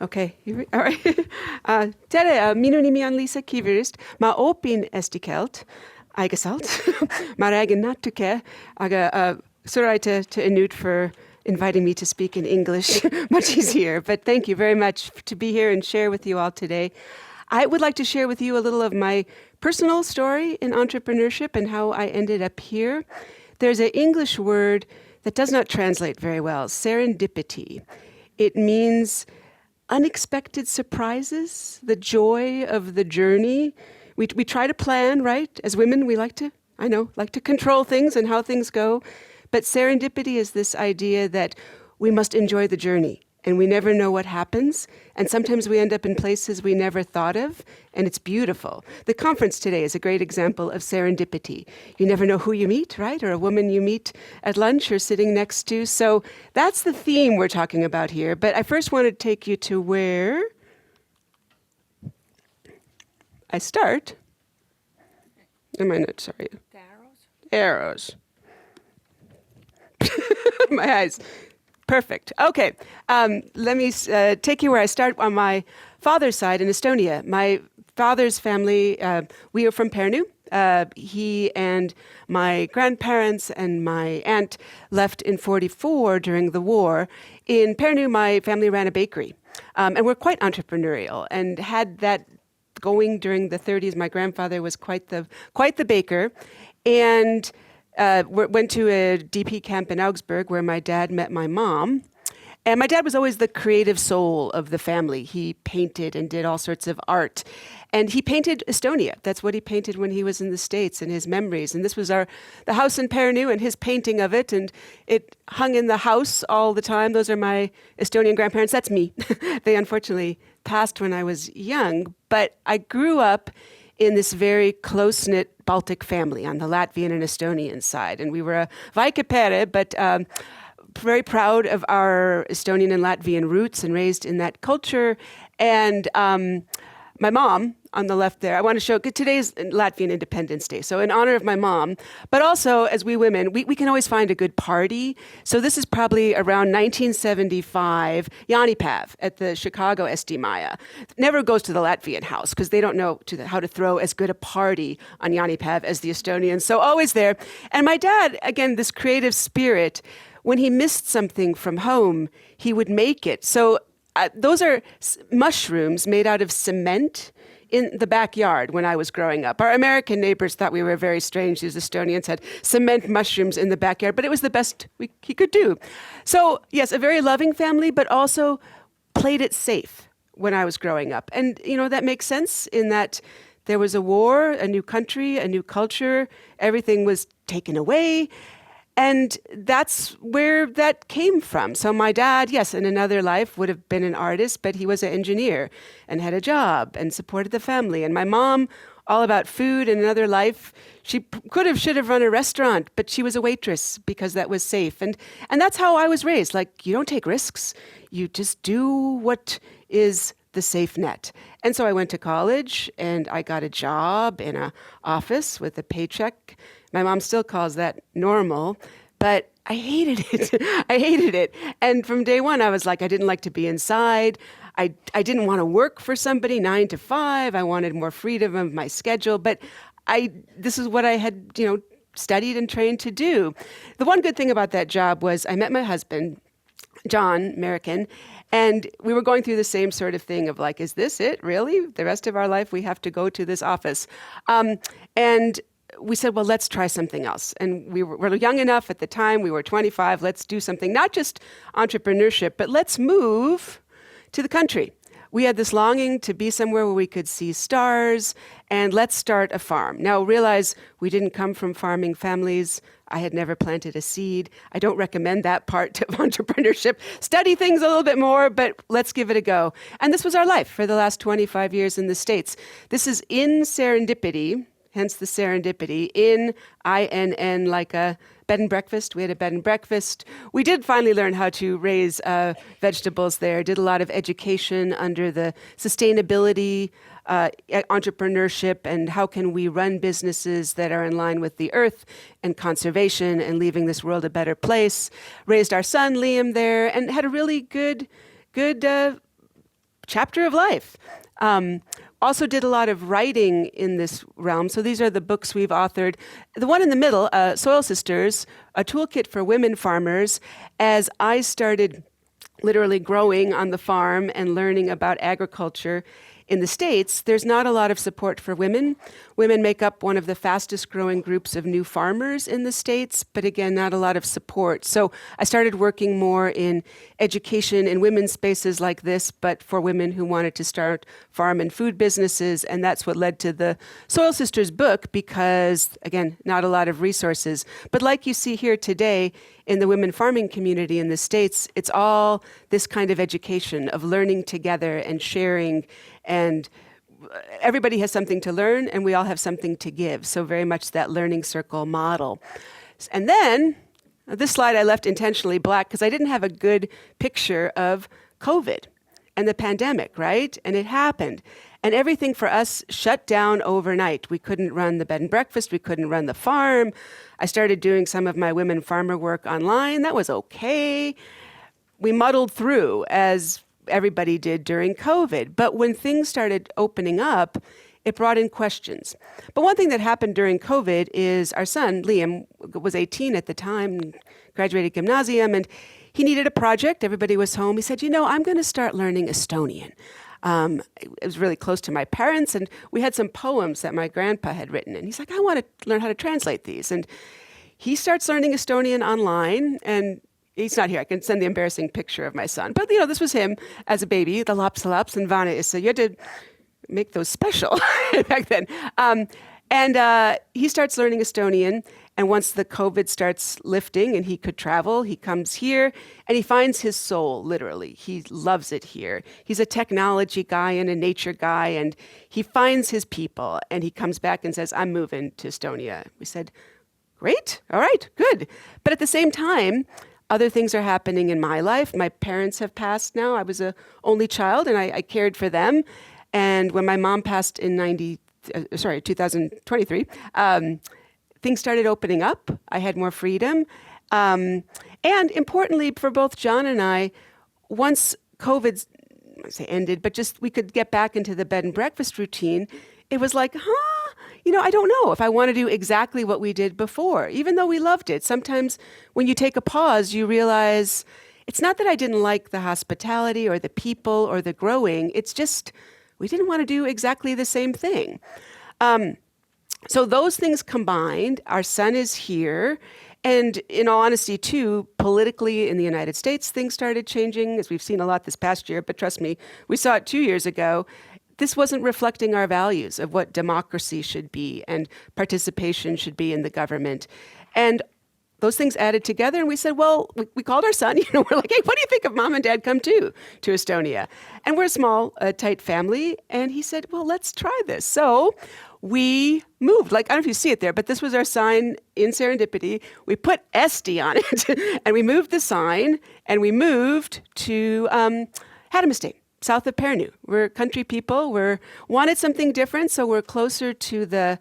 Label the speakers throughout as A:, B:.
A: okei, all right. Tere, minu nimi on Lisa Kivirist. Ma õpin eesti keelt aeglaselt. Ma räägin natuke, aga suur aitäh to nüüd for inviting me to speak in English. Much easier, but thank you very much to be here and share with you all today. I would like to share with you a little of my personal story in entrepreneurship and how I ended up here. There's an English word that does not translate very well, serendipity. It means unexpected surprises, the joy of the journey. We try to plan, right? As women, we like to control things and how things go. But serendipity is this idea that we must enjoy the journey and we never know what happens. And sometimes we end up in places we never thought of, and it's beautiful. The conference today is a great example of serendipity. You never know who you meet, right? Or a woman you meet at lunch or sitting next to. So that's the theme we're talking about here. But I first want to take you to where I start. Am I not sorry? The arrows. My eyes. Perfect. Okay. Let me take you where I start on my father's side in Estonia. My father's family, we are from Pärnu. He and my grandparents and my aunt left in 1944 during the war. In Pärnu, my family ran a bakery. And we're quite entrepreneurial and had that going during the 1930s. My grandfather was quite the baker. And went to a DP camp in Augsburg where my dad met my mom. And my dad was always the creative soul of the family. He painted and did all sorts of art. And he painted Estonia. That's what he painted when he was in the States, and his memories. And this was the house in Pärnu and his painting of it. And it hung in the house all the time. Those are my Estonian grandparents. That's me. They unfortunately passed when I was young. But I grew up in this very close-knit Baltic family on the Latvian and Estonian side. And we were a väike pere, but very proud of our Estonian and Latvian roots and raised in that culture. And my mom on the left there, I want to show, today's Latvian Independence Day. So in honor of my mom, but also as we women, we can always find a good party. So this is probably around 1975, Jaanipäev at the Chicago Eesti Maja. Never goes to the Latvian house because they don't know how to throw as good a party on Jaanipäev as the Estonians. So always there. And my dad, again, this creative spirit, when he missed something from home, he would make it. So those are mushrooms made out of cement in the backyard when I was growing up. Our American neighbors thought we were very strange. These Estonians had cement mushrooms in the backyard, but it was the best he could do. So yes, a very loving family, but also played it safe when I was growing up. And that makes sense in that there was a war, a new country, a new culture. Everything was taken away. And that's where that came from. So my dad, yes, in another life would have been an artist, but he was an engineer and had a job and supported the family. And my mom, all about food. In another life, she should have run a restaurant, but she was a waitress because that was safe. And that's how I was raised. Like, you don't take risks. You just do what is the safe net. And so I went to college and I got a job in an office with a paycheck. My mom still calls that normal, but I hated it. And from day one, I was like, I didn't like to be inside. I didn't want to work for somebody 9 to 5. I wanted more freedom of my schedule. But this is what I had, studied and trained to do. The one good thing about that job was I met my husband, John, American, and we were going through the same sort of thing of like, is this it, really? The rest of our life, we have to go to this office. And we said, well, let's try something else. And we were young enough at the time, we were 25, let's do something, not just entrepreneurship, but let's move to the country. We had this longing to be somewhere where we could see stars, and let's start a farm. Now realize we didn't come from farming families. I had never planted a seed. I don't recommend that part of entrepreneurship. Study things a little bit more, but let's give it a go. And this was our life for the last 25 years in the States. This is in serendipity, hence the serendipity, in INN, like a bed and breakfast. We had a bed and breakfast. We did finally learn how to raise vegetables there, did a lot of education under the sustainability, entrepreneurship, and how can we run businesses that are in line with the earth and conservation and leaving this world a better place. Raised our son, Liam, there, and had a really good chapter of life. Also did a lot of writing in this realm. So these are the books we've authored. The one in the middle, Soil Sisters, a toolkit for women farmers, as I started literally growing on the farm and learning about agriculture. In the States, there's not a lot of support for women. Women make up one of the fastest growing groups of new farmers in the States, but again, not a lot of support. So I started working more in education in women's spaces like this, but for women who wanted to start farm and food businesses. And that's what led to the Soil Sisters book because, again, not a lot of resources. But like you see here today, in the women farming community in the States, it's all this kind of education of learning together and sharing, and everybody has something to learn and we all have something to give. So very much that learning circle model. And then this slide I left intentionally black because I didn't have a good picture of COVID and the pandemic, right? And it happened. And everything for us shut down overnight. We couldn't run the bed and breakfast. We couldn't run the farm. I started doing some of my women farmer work online. That was okay. We muddled through as everybody did during COVID. But when things started opening up, it brought in questions. But one thing that happened during COVID is our son, Liam, was 18 at the time, graduated gymnasium, and he needed a project. Everybody was home. He said, I'm going to start learning Estonian. It was really close to my parents, and we had some poems that my grandpa had written. And he's like, I want to learn how to translate these. And he starts learning Estonian online, and he's not here. I can send the embarrassing picture of my son. But, this was him as a baby, the lapsalaps and vana. So you had to make those special back then. And he starts learning Estonian. And once the COVID starts lifting and he could travel, he comes here and he finds his soul, literally. He loves it here. He's a technology guy and a nature guy, and he finds his people. And he comes back and says, I'm moving to Estonia. We said, great. All right, good. But at the same time, other things are happening in my life. My parents have passed now. I was an only child and I cared for them. And when my mom passed in 2023, things started opening up. I had more freedom. And importantly, for both John and I, once COVID, I say ended, but just we could get back into the bed and breakfast routine, it was like, I don't know if I want to do exactly what we did before, even though we loved it. Sometimes when you take a pause, you realize it's not that I didn't like the hospitality or the people or the growing. It's just we didn't want to do exactly the same thing. So those things combined, our son is here. And in all honesty, too, politically in the United States, things started changing, as we've seen a lot this past year. But trust me, we saw it 2 years ago. This wasn't reflecting our values of what democracy should be and participation should be in the government. And those things added together, and we said, well, we called our son, we're like, hey, what do you think if mom and dad come to Estonia? And we're a small, tight family. And he said, well, let's try this. So we moved. I don't know if you see it there, but this was our sign in serendipity. We put Esti on it, and we moved the sign, and we moved to Hadamiste, south of Pärnu. We're country people. We wanted something different, so we're closer to the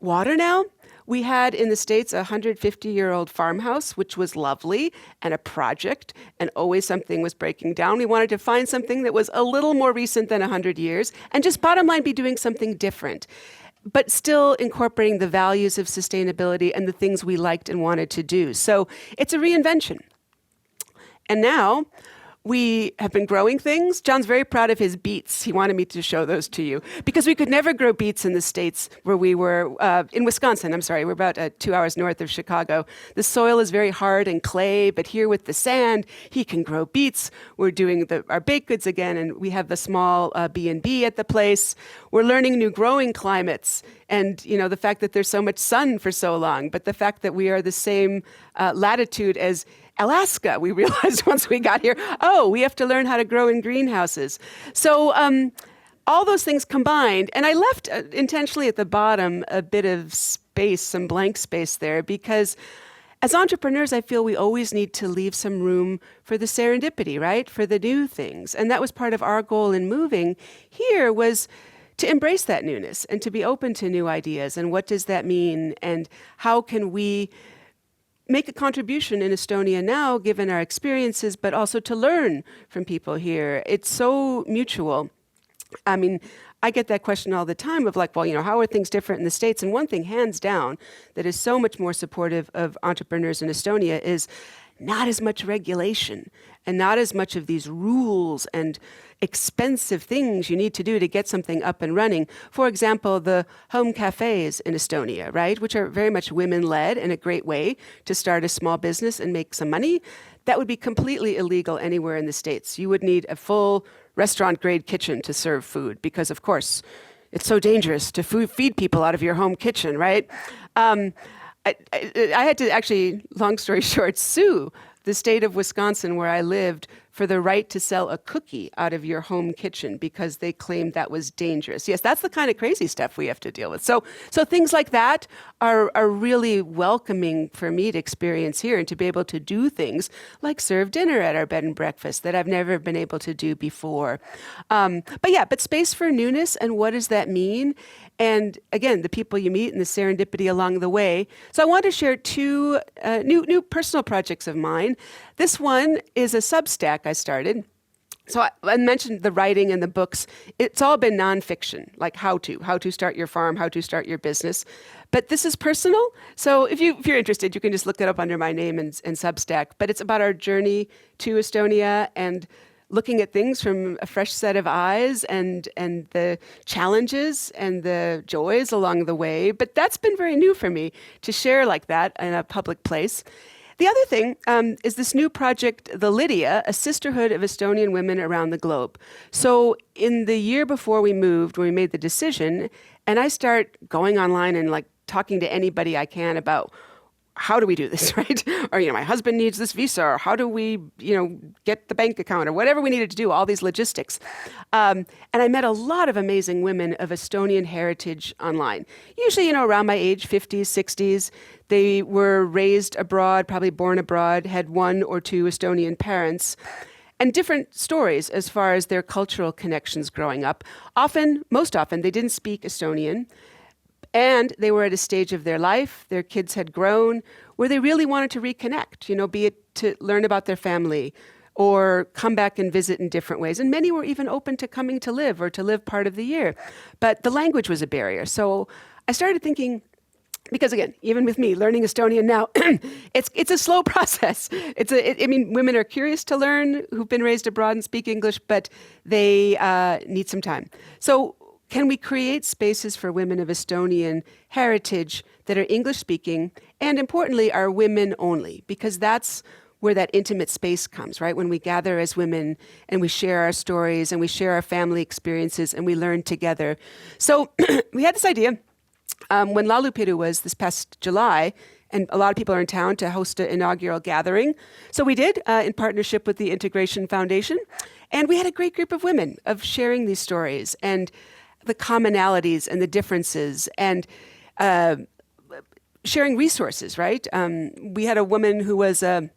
A: water now. We had in the States a 150-year-old farmhouse, which was lovely, and a project, and always something was breaking down. We wanted to find something that was a little more recent than 100 years, and just bottom line, be doing something different, but still incorporating the values of sustainability and the things we liked and wanted to do. So it's a reinvention. And now we have been growing things. John's very proud of his beets. He wanted me to show those to you because we could never grow beets in the States where we were, in Wisconsin, we're about 2 hours north of Chicago. The soil is very hard and clay, but here with the sand, he can grow beets. We're doing our baked goods again, and we have the small B&B at the place. We're learning new growing climates and, the fact that there's so much sun for so long, but the fact that we are the same latitude as Alaska, we realized once we got here, we have to learn how to grow in greenhouses. So all those things combined, and I left intentionally at the bottom a bit of space, some blank space there, because as entrepreneurs, I feel we always need to leave some room for the serendipity, right? For the new things. And that was part of our goal in moving here was to embrace that newness and to be open to new ideas. And what does that mean? And how can we make a contribution in Estonia now, given our experiences, but also to learn from people here. It's so mutual. I mean, I get that question all the time of like, well, how are things different in the States? And one thing, hands down, that is so much more supportive of entrepreneurs in Estonia is not as much regulation and not as much of these rules and expensive things you need to do to get something up and running. For example, the home cafes in Estonia, right, which are very much women-led and a great way to start a small business and make some money. That would be completely illegal anywhere in the States. You would need a full restaurant-grade kitchen to serve food because, of course, it's so dangerous to feed people out of your home kitchen, right? I had to actually, long story short, sue the state of Wisconsin where I lived for the right to sell a cookie out of your home kitchen because they claimed that was dangerous. Yes, that's the kind of crazy stuff we have to deal with. So things like that are really welcoming for me to experience here and to be able to do things like serve dinner at our bed and breakfast that I've never been able to do before. But space for newness, and what does that mean? And again, the people you meet and the serendipity along the way. So I want to share two new personal projects of mine. This one is a Substack I started. So I mentioned the writing and the books. It's all been nonfiction, like how to start your farm, how to start your business. But this is personal. So if you're interested, you can just look it up under my name and Substack. But it's about our journey to Estonia and looking at things from a fresh set of eyes and the challenges and the joys along the way. But that's been very new for me to share like that in a public place. The other thing is this new project, the Lydia, a sisterhood of Estonian women around the globe. So in the year before we moved, when we made the decision, and I start going online and like talking to anybody I can about how do we do this, right? Or, my husband needs this visa, or how do we, get the bank account, or whatever we needed to do, all these logistics. And I met a lot of amazing women of Estonian heritage online. Usually, around my age, 50s, 60s. They were raised abroad, probably born abroad, had one or two Estonian parents, and different stories as far as their cultural connections growing up. Most often, they didn't speak Estonian. And they were at a stage of their life, their kids had grown, where they really wanted to reconnect, be it to learn about their family or come back and visit in different ways. And many were even open to coming to live or to live part of the year. But the language was a barrier. So I started thinking, because again, even with me learning Estonian now, it's a slow process. Women are curious to learn who've been raised abroad and speak English, but they need some time. So can we create spaces for women of Estonian heritage that are English-speaking and, importantly, are women only? Because that's where that intimate space comes, right? When we gather as women and we share our stories and we share our family experiences and we learn together. So we had this idea when Laulupidu was this past July, and a lot of people are in town to host an inaugural gathering. So we did, in partnership with the Integration Foundation. And we had a great group of women of sharing these stories and the commonalities and the differences and sharing resources, right? We had a woman who was a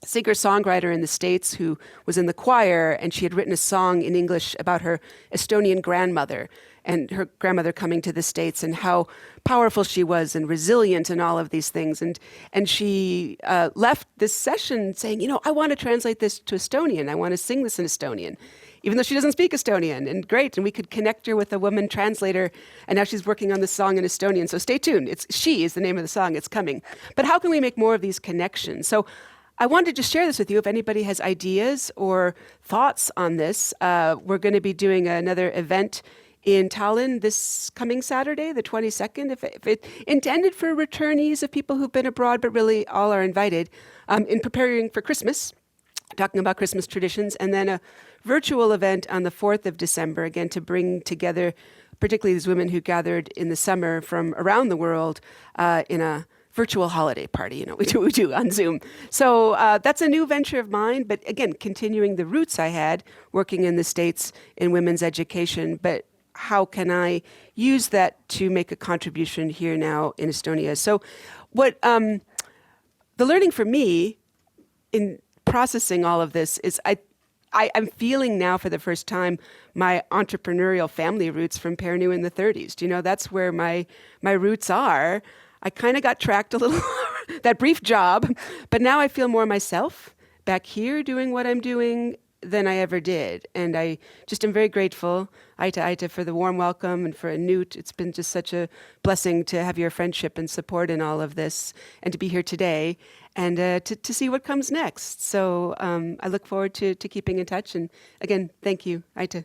A: singer-songwriter in the States who was in the choir, and she had written a song in English about her Estonian grandmother and her grandmother coming to the States and how powerful she was and resilient and all of these things. And she left this session saying, I want to translate this to Estonian. I want to sing this in Estonian, even though she doesn't speak Estonian. And great, and we could connect her with a woman translator, and now she's working on this song in Estonian. So stay tuned. She is the name of the song. It's coming. But how can we make more of these connections? So I wanted to just share this with you. If anybody has ideas or thoughts on this, we're going to be doing another event in Tallinn this coming Saturday, the 22nd, if it intended for returnees of people who've been abroad, but really all are invited, in preparing for Christmas, talking about Christmas traditions, and then a virtual event on the 4th of December, again, to bring together particularly these women who gathered in the summer from around the world in a virtual holiday party, we do on Zoom. So that's a new venture of mine, but again, continuing the roots I had working in the States in women's education, but how can I use that to make a contribution here now in Estonia? So what the learning for me in processing all of this is I'm feeling now for the first time my entrepreneurial family roots from Pärnu in the 30s. That's where my roots are. I kind of got tracked a little that brief job. But now I feel more myself back here doing what I'm doing than I ever did. And I just am very grateful, Aita, for the warm welcome, and for Newt. It's been just such a blessing to have your friendship and support in all of this, and to be here today, and to see what comes next. So I look forward to keeping in touch. And again, thank you, Aita.